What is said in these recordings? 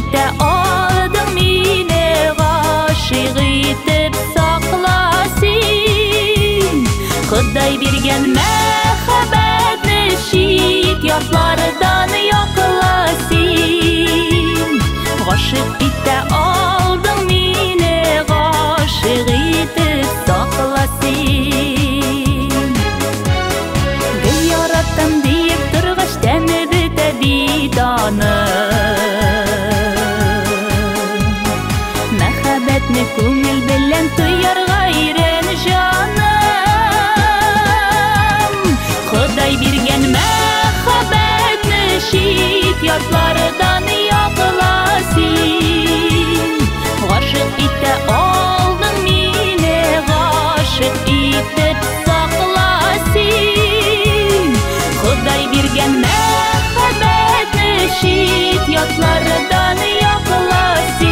ите aldың meni ғашық етіп сақласын. Құдай берген мәхәббәтне шит ятлардан яқласын. Ғашық ите алдың meni ғашық етіп сақласын. Гүл яраттым deyip тұрғаш тәні біті биданы. Мәхәббәтне күңел белән тоярга ирен җаным. Ходай биргән мәхәббәтне шит ятлардан якласын. Гашык итә алдың мине, гашык итеп сакласын. Ходай биргән мәхәббәтне шит ятлардан якласын.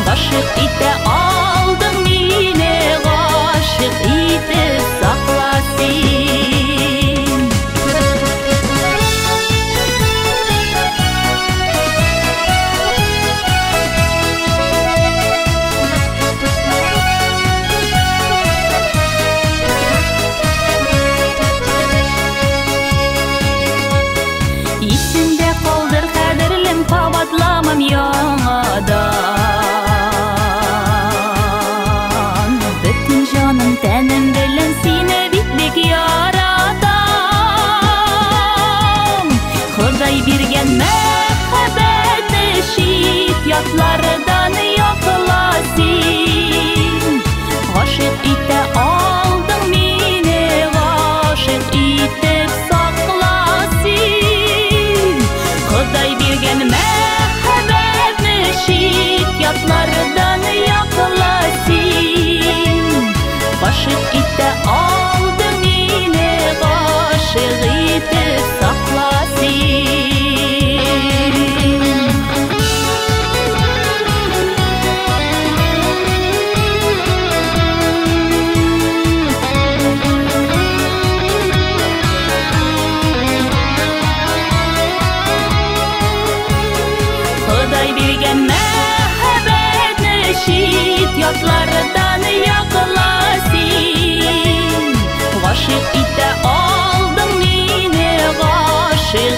Гашык итә алдың мине, гашык итеп сакласын. Исендә калдыр кадерлем, кабатламам яңадан. Бөтен җаным тәнем белән сине бик яратам. Ходай биргән мәхәббәтне шит ятлардан якласын. Гашык итә алдың мине, гашык итеп сакласын. Ходай биргән мәхәббәтне шит ятлардан якласын. Гашык итә алдың мине, гашык итеп сакласын. Ходай биргән мәхәббәтне шит ятлардан якласын. Гашык итә алдың мине, гашык